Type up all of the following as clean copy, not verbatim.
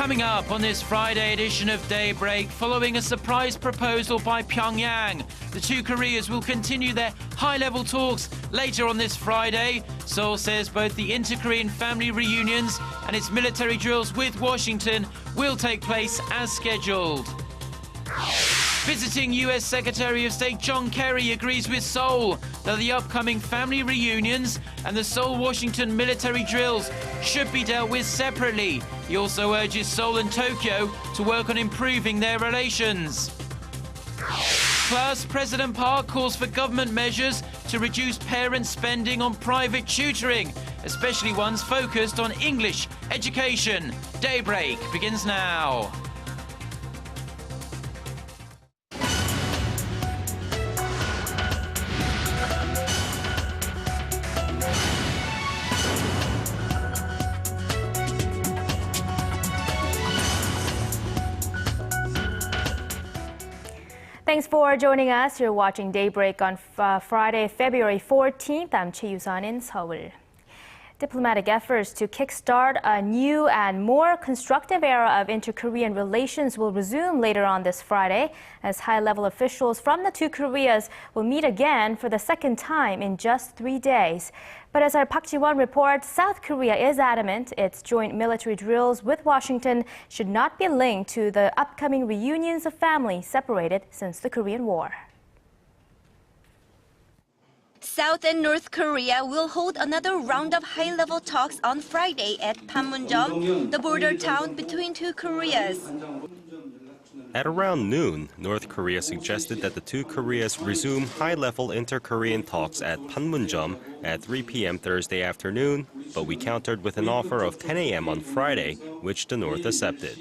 Coming up on this Friday edition of Daybreak, following a surprise proposal by Pyongyang, the two Koreas will continue their high-level talks later on this Friday. Seoul says both the inter-Korean family reunions and its military drills with Washington will take place as scheduled. Visiting U.S. Secretary of State John Kerry agrees with Seoul that the upcoming family reunions and the Seoul-Washington military drills should be dealt with separately. He also urges Seoul and Tokyo to work on improving their relations. Plus, President Park calls for government measures to reduce parent spending on private tutoring, especially ones focused on English education. Daybreak begins now. Thanks for joining us. You're watching Daybreak on Friday, February 14th. I'm Choi Yusan in Seoul. Diplomatic efforts to kickstart a new and more constructive era of inter-Korean relations will resume later on this Friday, as high-level officials from the two Koreas will meet again for the second time in just 3 days. But as our Park Ji-won reports, South Korea is adamant its joint military drills with Washington should not be linked to the upcoming reunions of families separated since the Korean War. South and North Korea will hold another round of high-level talks on Friday at Panmunjom, the border town between two Koreas. At around noon, North Korea suggested that the two Koreas resume high-level inter-Korean talks at Panmunjom at 3 p.m. Thursday afternoon, but we countered with an offer of 10 a.m. on Friday, which the North accepted.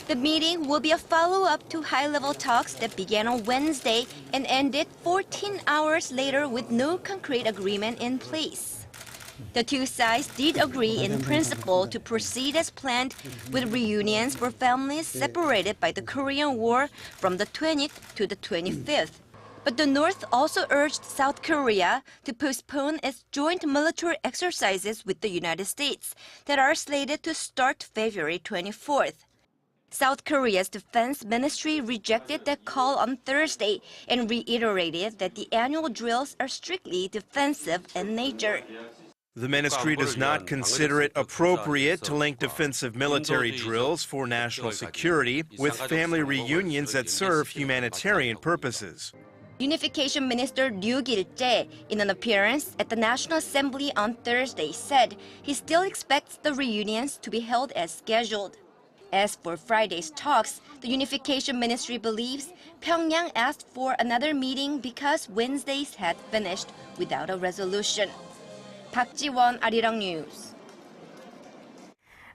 The meeting will be a follow-up to high-level talks that began on Wednesday and ended 14 hours later with no concrete agreement in place. The two sides did agree in principle to proceed as planned with reunions for families separated by the Korean War from the 20th to the 25th. But the North also urged South Korea to postpone its joint military exercises with the United States that are slated to start February 24th. South Korea's defense ministry rejected that call on Thursday and reiterated that the annual drills are strictly defensive in nature. The ministry does not consider it appropriate to link defensive military drills for national security with family reunions that serve humanitarian purposes. Unification Minister Ryu Gil-jae, in an appearance at the National Assembly on Thursday, said he still expects the reunions to be held as scheduled. As for Friday's talks, the Unification Ministry believes Pyongyang asked for another meeting because Wednesday's had finished without a resolution. Park Ji-won, Arirang News.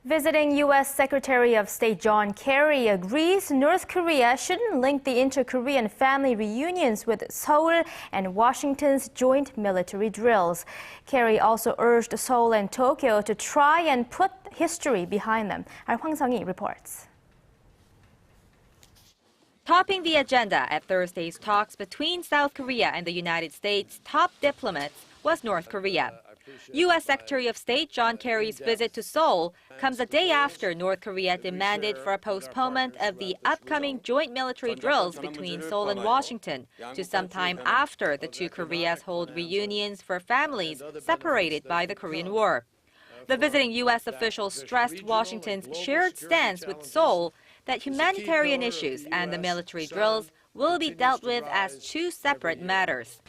Visiting U.S. Secretary of State John Kerry agrees North Korea shouldn't link the inter-Korean family reunions with Seoul and Washington's joint military drills. Kerry also urged Seoul and Tokyo to try and put history behind them. Our Hwang Sung-hee reports. Topping the agenda at Thursday's talks between South Korea and the United States top diplomats was North Korea. U.S. Secretary of State John Kerry's visit to Seoul comes a day after North Korea demanded for a postponement of the upcoming joint military drills between Seoul and Washington to sometime after the two Koreas hold reunions for families separated by the Korean War. The visiting U.S. official stressed Washington's shared stance with Seoul that humanitarian issues and the military drills will be dealt with as two separate matters.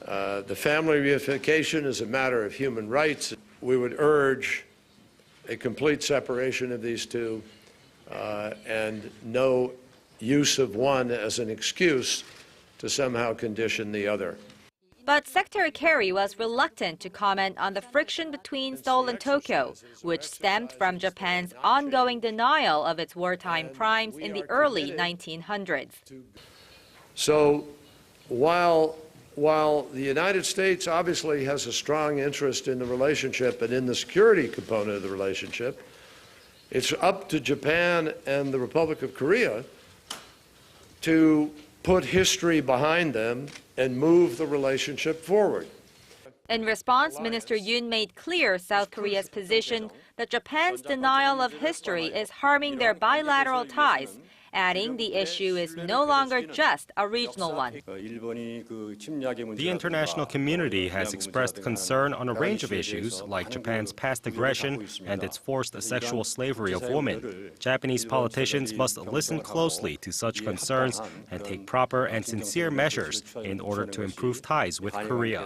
The family reunification is a matter of human rights. We would urge a complete separation of these two and no use of one as an excuse to somehow condition the other. But Secretary Kerry was reluctant to comment on the friction between Seoul and Tokyo, which stemmed from Japan's ongoing denial of its wartime crimes in the early 1900s. So while the United States obviously has a strong interest in the relationship and in the security component of the relationship, it's up to Japan and the Republic of Korea to put history behind them and move the relationship forward. In response, Minister Yoon made clear South Korea's position that Japan's denial of history is harming their bilateral ties, adding the issue is no longer just a regional one. The international community has expressed concern on a range of issues, like Japan's past aggression and its forced sexual slavery of women. Japanese politicians must listen closely to such concerns and take proper and sincere measures in order to improve ties with Korea.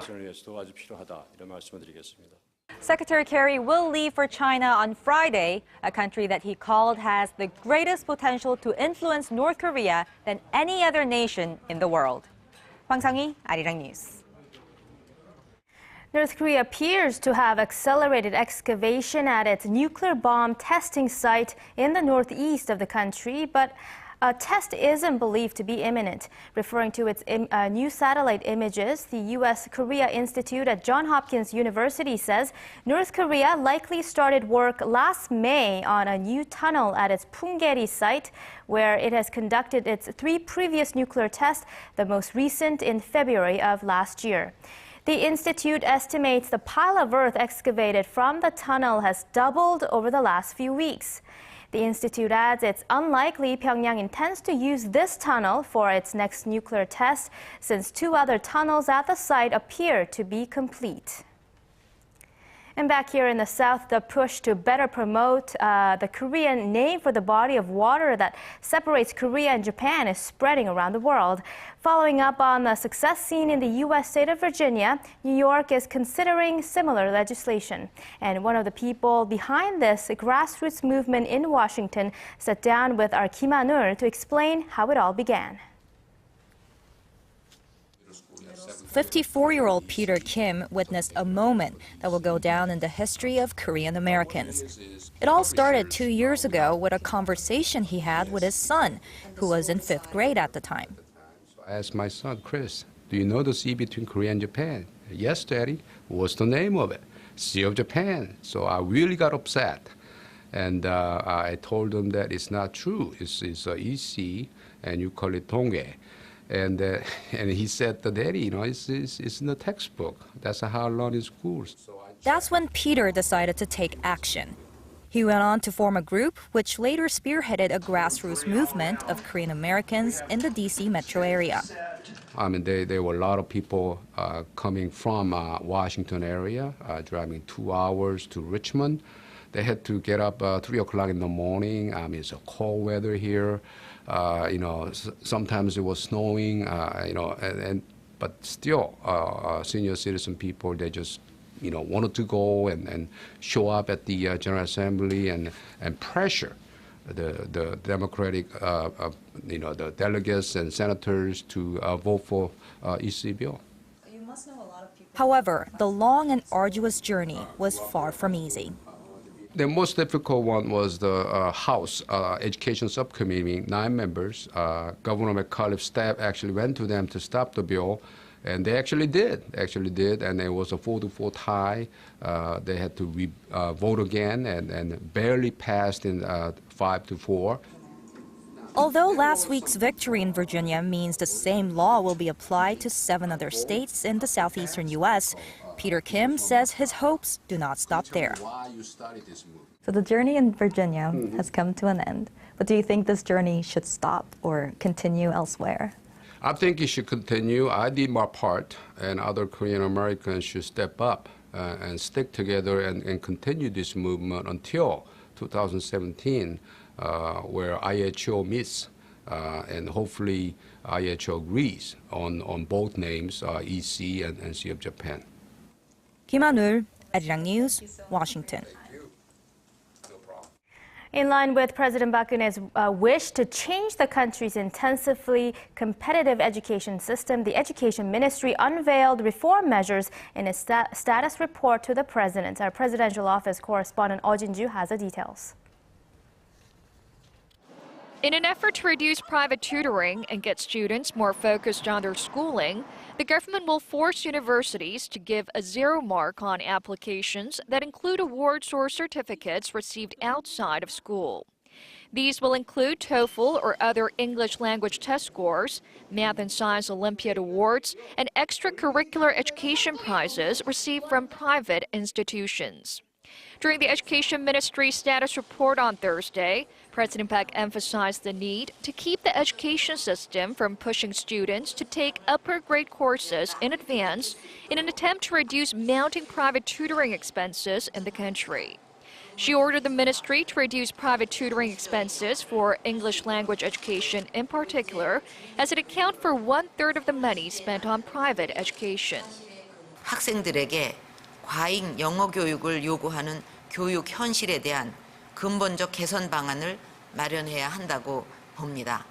Secretary Kerry will leave for China on Friday, a country that he called has the greatest potential to influence North Korea than any other nation in the world. Hwang Sung-hee, Arirang News. North Korea appears to have accelerated excavation at its nuclear bomb testing site in the northeast of the country, but a test isn't believed to be imminent. Referring to its new satellite images, the U.S. Korea Institute at Johns Hopkins University says North Korea likely started work last May on a new tunnel at its Punggye-ri site, where it has conducted its 3 previous nuclear tests, the most recent in February of last year. The institute estimates the pile of earth excavated from the tunnel has doubled over the last few weeks. The institute adds it's unlikely Pyongyang intends to use this tunnel for its next nuclear test, since 2 other tunnels at the site appear to be complete. And back here in the south, the push to better promote the Korean name for the body of water that separates Korea and Japan is spreading around the world. Following up on the success seen in the U.S. state of Virginia, New York is considering similar legislation. And one of the people behind this grassroots movement in Washington sat down with our Kim Han-ul to explain how it all began. 54-year-old Peter Kim witnessed a moment that will go down in the history of Korean Americans. It all started 2 years ago with a conversation he had with his son, who was in 5th grade at the time. I asked my son, Chris, do you know the sea between Korea and Japan? Yes, Daddy. What's the name of it? Sea of Japan. So I really got upset. And I told him that it's not true. It's EC, and you call it Tongye. And he said, Daddy, it's in the textbook. That's how I learned in schools. That's when Peter decided to take action. He went on to form a group which later spearheaded a grassroots movement of Korean Americans in the D.C. metro area. I mean, there were a lot of people coming from Washington area, driving 2 hours to Richmond. They had to get up 3 o'clock in the morning. I mean, it's a cold weather here. Sometimes it was snowing, but still, senior citizen people, they just, wanted to go and show up at the General Assembly and pressure the Democratic, the delegates and senators to vote for EC bill. However, the long and arduous journey was far from easy. The most difficult one was the House Education Subcommittee, 9 members. Governor McAuliffe's staff actually went to them to stop the bill, and they actually did, and it was a 4-4 tie. They had to vote again and barely passed in 5-4. Although last week's victory in Virginia means the same law will be applied to 7 other states in the southeastern U.S., Peter Kim says his hopes do not stop there. So the journey in Virginia has come to an end, but do you think this journey should stop or continue elsewhere? I think it should continue. I did my part, and other Korean Americans should step up and stick together and continue this movement until 2017, where IHO meets, and hopefully IHO agrees on both names, EC and Sea of Japan. Kim Han-ul, Arirang News, Washington. In line with President Park Geun-hye's wish to change the country's intensively competitive education system, the Education Ministry unveiled reform measures in a status report to the president. Our presidential office correspondent Oh Jin-ju has the details. In an effort to reduce private tutoring and get students more focused on their schooling, the government will force universities to give a 0 mark on applications that include awards or certificates received outside of school. These will include TOEFL or other English language test scores, Math and Science Olympiad awards, and extracurricular education prizes received from private institutions. During the Education Ministry's status report on Thursday, President Park emphasized the need to keep the education system from pushing students to take upper grade courses in advance in an attempt to reduce mounting private tutoring expenses in the country. She ordered the ministry to reduce private tutoring expenses for English language education in particular, as it accounts for 1/3 of the money spent on private education. 학생들에게 과잉 영어 교육을 요구하는 교육 현실에 대한 근본적 개선 방안을 마련해야 한다고 봅니다.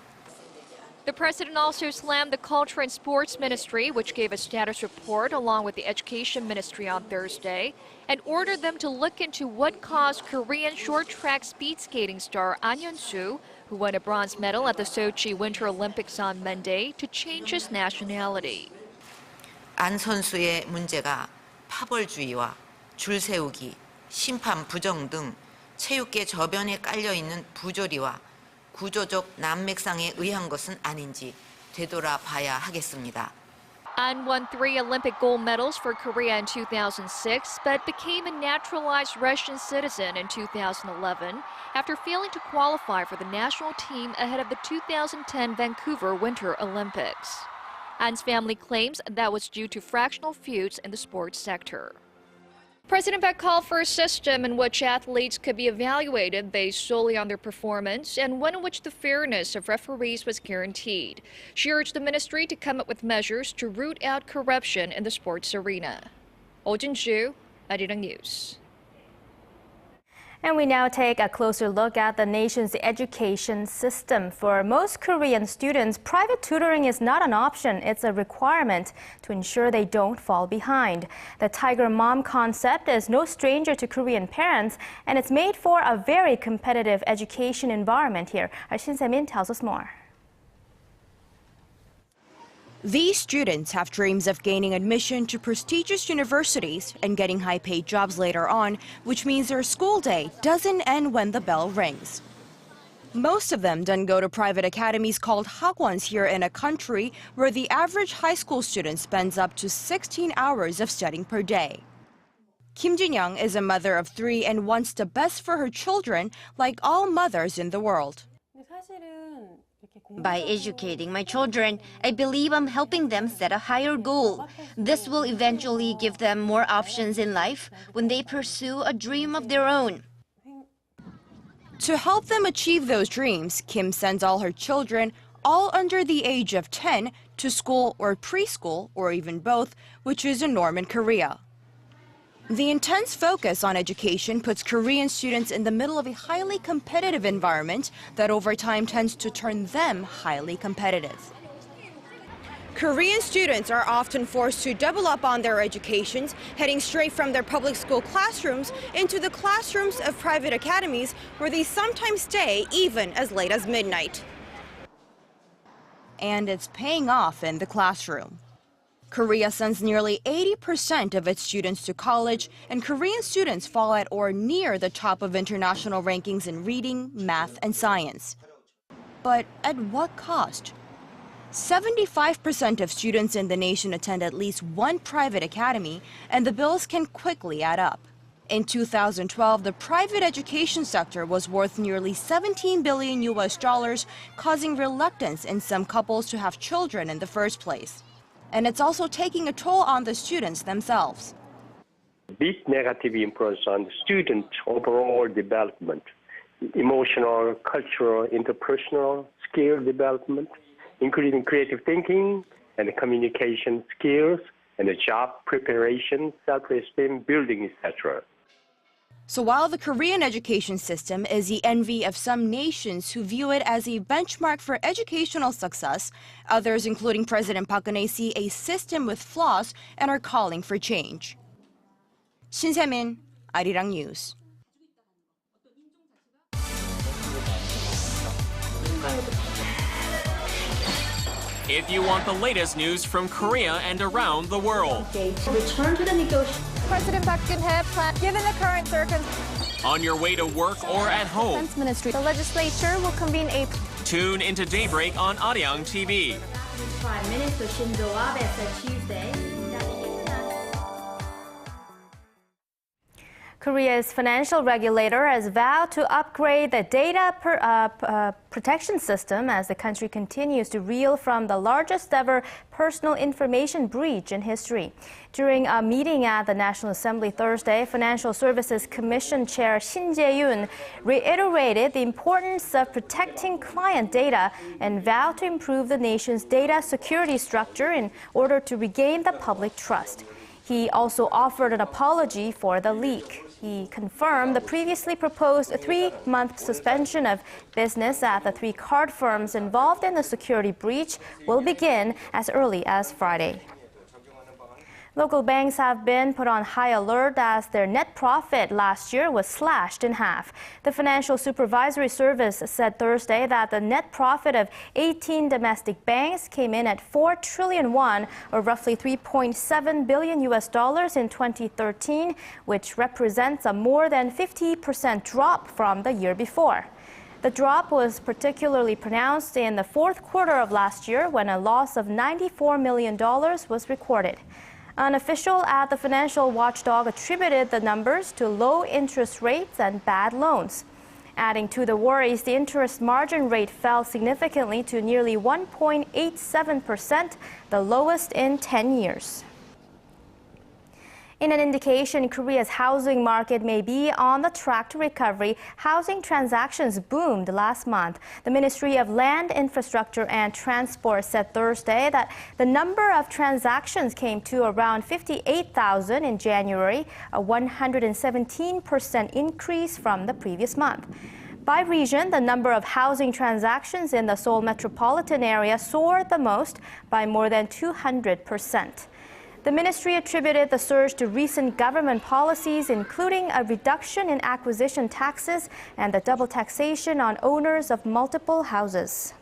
The president also slammed the Culture and Sports Ministry, which gave a status report along with the Education Ministry on Thursday, and ordered them to look into what caused Korean short track speed skating star An Yeon-soo, who won a bronze medal at the Sochi Winter Olympics on Monday, to change his nationality. 안 선수의 문제가 파벌주의와 줄 세우기, 심판 부정 등 체육계 저변에 깔려 있는 부조리와 구조적 난맥상에 의한 것은 아닌지 되돌아봐야 하겠습니다. An won 3 Olympic gold medals for Korea in 2006, but became a naturalized Russian citizen in 2011 after failing to qualify for the national team ahead of the 2010 Vancouver Winter Olympics. An's family claims that was due to fractional feuds in the sports sector. President Park called for a system in which athletes could be evaluated based solely on their performance and one in which the fairness of referees was guaranteed. She urged the ministry to come up with measures to root out corruption in the sports arena. Oh Jin-ju, Arirang News. And we now take a closer look at the nation's education system. For most Korean students, private tutoring is not an option, it's a requirement to ensure they don't fall behind. The Tiger Mom concept is no stranger to Korean parents, and it's made for a very competitive education environment here. Our Shin Se-min tells us more. These students have dreams of gaining admission to prestigious universities and getting high-paid jobs later on, which means their school day doesn't end when the bell rings. Most of them then go to private academies called hagwons here in a country where the average high school student spends up to 16 hours of studying per day. Kim Jin-young is a mother of 3 and wants the best for her children, like all mothers in the world. By educating my children, I believe I'm helping them set a higher goal. This will eventually give them more options in life when they pursue a dream of their own. To help them achieve those dreams, Kim sends all her children, all under the age of 10, to school or preschool, or even both, which is a norm in Korea. The intense focus on education puts Korean students in the middle of a highly competitive environment that over time tends to turn them highly competitive. Korean students are often forced to double up on their educations, heading straight from their public school classrooms into the classrooms of private academies, where they sometimes stay even as late as midnight. And it's paying off in the classroom. Korea sends nearly 80% of its students to college, and Korean students fall at or near the top of international rankings in reading, math, and science. But at what cost? 75% of students in the nation attend at least one private academy, and the bills can quickly add up. In 2012, the private education sector was worth nearly $17 billion, causing reluctance in some couples to have children in the first place. And it's also taking a toll on the students themselves. Big negative influence on the student overall development, emotional, cultural, interpersonal skill development, including creative thinking and communication skills and the job preparation, self-esteem building, etc. So while the Korean education system is the envy of some nations who view it as a benchmark for educational success, others, including President Park Geun-hye, see a system with flaws and are calling for change. Shin Se-min, Arirang News. If you want the latest news from Korea and around the world. Return to the negotiations. President Park Geun-hye planned, given the current circumstances. On your way to work or at home. Defense Ministry. The legislature will convene a... Tune into Daybreak on Arirang TV. Prime Minister Shinzo Abe said Tuesday that the Korea's financial regulator has vowed to upgrade the data protection system as the country continues to reel from the largest ever personal information breach in history. During a meeting at the National Assembly Thursday, Financial Services Commission Chair Shin Jae-yoon reiterated the importance of protecting client data and vowed to improve the nation's data security structure in order to regain the public trust. He also offered an apology for the leak. He confirmed the previously proposed 3-month suspension of business at the 3 card firms involved in the security breach will begin as early as Friday. Local banks have been put on high alert as their net profit last year was slashed in half. The Financial Supervisory Service said Thursday that the net profit of 18 domestic banks came in at 4 trillion won, or roughly $3.7 billion in 2013, which represents a more than 50% drop from the year before. The drop was particularly pronounced in the fourth quarter of last year when a loss of $94 million was recorded. An official at the financial watchdog attributed the numbers to low interest rates and bad loans. Adding to the worries, the interest margin rate fell significantly to nearly 1.87%, the lowest in 10 years. In an indication Korea's housing market may be on the track to recovery, housing transactions boomed last month. The Ministry of Land, Infrastructure and Transport said Thursday that the number of transactions came to around 58,000 in January, a 117% increase from the previous month. By region, the number of housing transactions in the Seoul metropolitan area soared the most by more than 200%. The ministry attributed the surge to recent government policies, including a reduction in acquisition taxes and the double taxation on owners of multiple houses.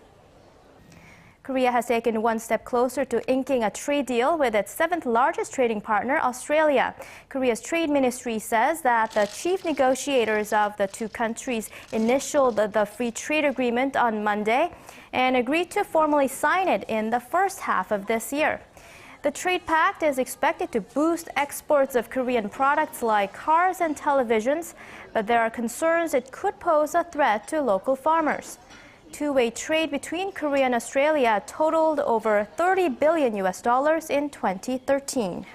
Korea has taken one step closer to inking a trade deal with its 7th largest trading partner, Australia. Korea's trade ministry says that the chief negotiators of the two countries initialed the free trade agreement on Monday and agreed to formally sign it in the first half of this year. The trade pact is expected to boost exports of Korean products like cars and televisions, but there are concerns it could pose a threat to local farmers. Two-way trade between Korea and Australia totaled over $30 billion in 2013.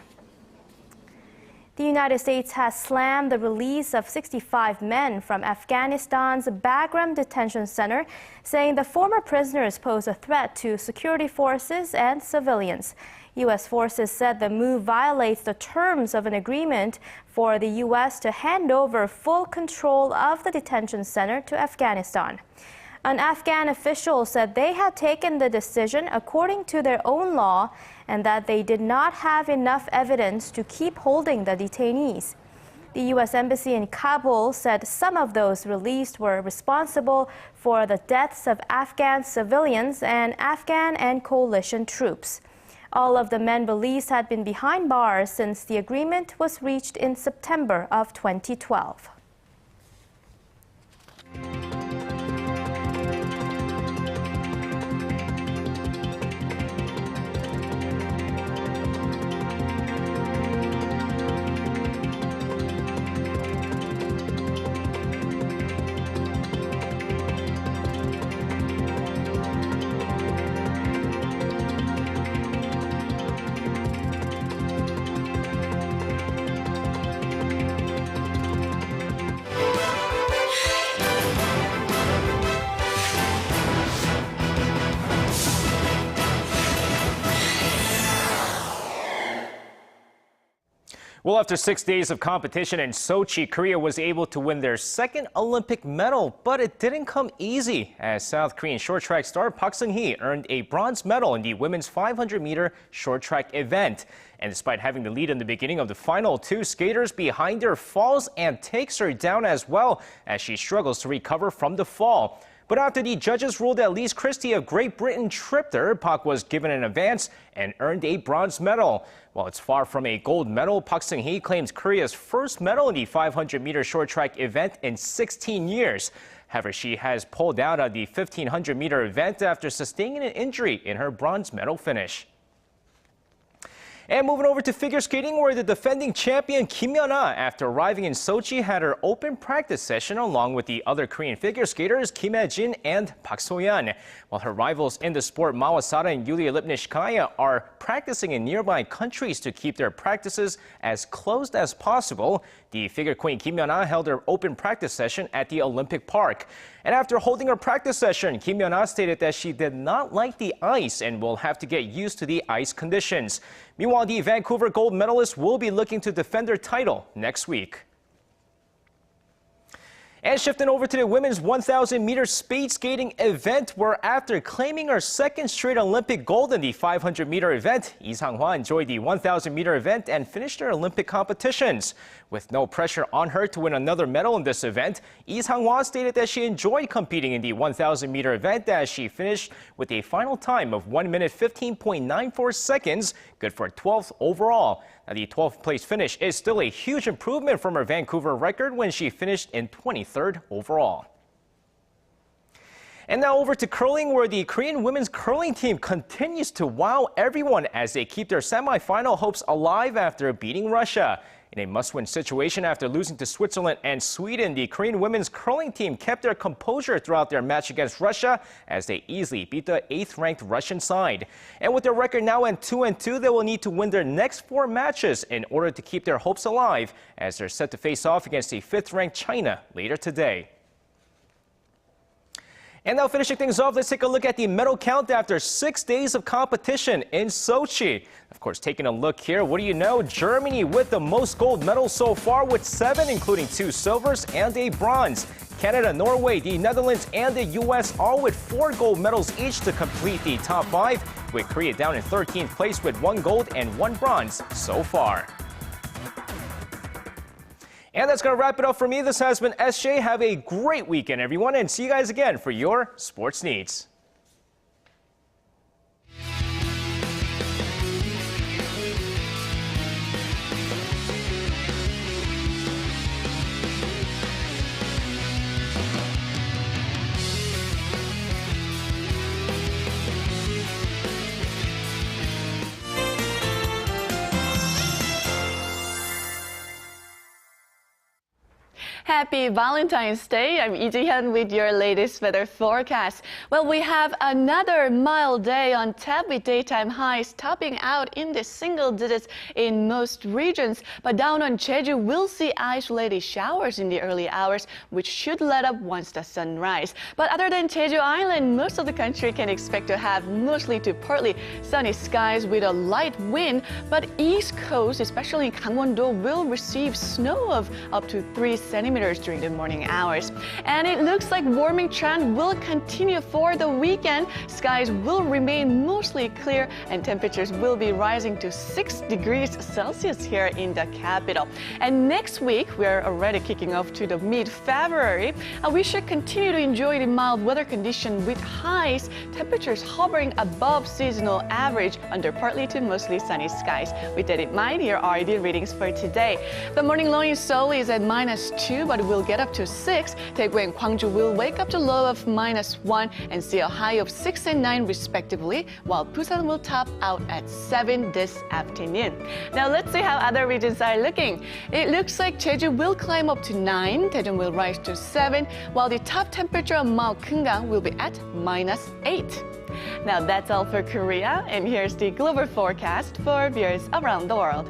The United States has slammed the release of 65 men from Afghanistan's Bagram Detention Center, saying the former prisoners pose a threat to security forces and civilians. U.S. forces said the move violates the terms of an agreement for the U.S. to hand over full control of the detention center to Afghanistan. An Afghan official said they had taken the decision according to their own law and that they did not have enough evidence to keep holding the detainees. The U.S. Embassy in Kabul said some of those released were responsible for the deaths of Afghan civilians and Afghan and coalition troops. All of the men released had been behind bars since the agreement was reached in September of 2012. Well, after 6 days of competition in Sochi, Korea was able to win their 2nd Olympic medal, but it didn't come easy as South Korean short track star Hwang Sung-hee earned a bronze medal in the women's 500-meter short track event. And despite having the lead in the beginning of the final, 2 skaters behind her falls and takes her down as well as she struggles to recover from the fall. But after the judges ruled that Lise Christie of Great Britain tripped her, Pak was given an advance and earned a bronze medal. While it's far from a gold medal, Hwang Sung-hee claims Korea's first medal in the 500-meter short track event in 16 years. However, she has pulled out of the 1,500-meter event after sustaining an injury in her bronze medal finish. And moving over to figure skating, where the defending champion Kim Yeon-ah, after arriving in Sochi, had her open practice session along with the other Korean figure skaters Kim Hae-jin and Park So-yeon. While her rivals in the sport, Ma Wasada and Yulia Lipnitskaya, are practicing in nearby countries to keep their practices as closed as possible, the figure queen Kim Yeon-ah held her open practice session at the Olympic Park. And after holding her practice session, Kim Yeon-ah stated that she did not like the ice and will have to get used to the ice conditions. Meanwhile, the Vancouver gold medalist will be looking to defend her title next week. And shifting over to the women's 1,000-meter speed skating event, where after claiming her second straight Olympic gold in the 500-meter event, Lee Sang-hwa enjoyed the 1,000-meter event and finished her Olympic competitions. With no pressure on her to win another medal in this event, Lee Sang-hwa stated that she enjoyed competing in the 1,000-meter event as she finished with a final time of 1 minute 15.94 seconds, good for 12th overall. Now, the 12th place finish is still a huge improvement from her Vancouver record when she finished in 23rd overall. And now over to curling, where the Korean women's curling team continues to wow everyone as they keep their semifinal hopes alive after beating Russia. In a must-win situation after losing to Switzerland and Sweden, the Korean women's curling team kept their composure throughout their match against Russia as they easily beat the 8th-ranked Russian side. And with their record now at 2-2, they will need to win their next 4 matches in order to keep their hopes alive as they're set to face off against the 5th-ranked China later today. And now finishing things off, let's take a look at the medal count after 6 days of competition in Sochi. Of course, taking a look here, what do you know? Germany with the most gold medals so far with 7, including 2 silvers and a bronze. Canada, Norway, the Netherlands, and the U.S. all with 4 gold medals each to complete the top 5, with Korea down in 13th place with 1 gold and 1 bronze so far. And that's going to wrap it up for me. This has been SJ. Have a great weekend, everyone, and see you guys again for your sports needs. Happy Valentine's Day. I'm Lee Ji-hyun with your latest weather forecast. Well, we have another mild day on tap with daytime highs topping out in the single digits in most regions. But down on Jeju, we'll see isolated showers in the early hours, which should let up once the sun rises. But other than Jeju Island, most of the country can expect to have mostly to partly sunny skies with a light wind. But East Coast, especially in Gangwon-do, will receive snow of up to 3 centimeters during the morning hours. And it looks like warming trend will continue for the weekend. Skies will remain mostly clear and temperatures will be rising to 6 degrees Celsius here in the capital. And next week, we're already kicking off to the mid-February. We should continue to enjoy the mild weather condition with highs, temperatures hovering above seasonal average under partly to mostly sunny skies. With that in mind, here are the readings for today. The morning low in Seoul is at -2, but it will get up to 6. Daegu and Gwangju will wake up to low of -1 and see a high of 6 and 9 respectively, while Busan will top out at 7 this afternoon. Now let's see how other regions are looking. It looks like Jeju will climb up to 9, Daejeon will rise to 7, while the top temperature on Mount Kumgang will be at -8. Now that's all for Korea, and here's the global forecast for viewers around the world.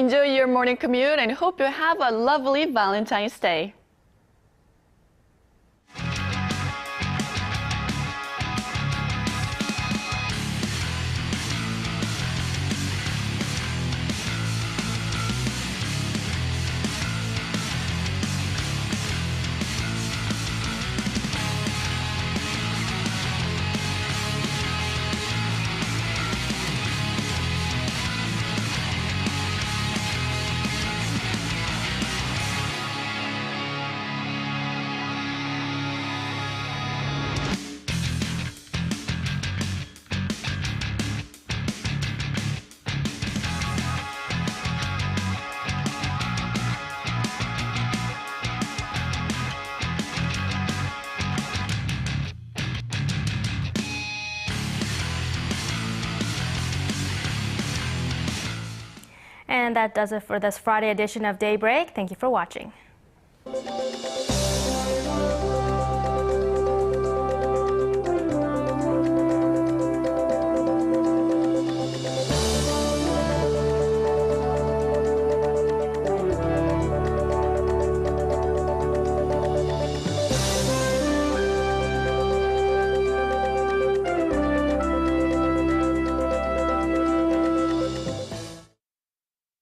Enjoy your morning commute and hope you have a lovely Valentine's Day. And that does it for this Friday edition of Daybreak. Thank you for watching.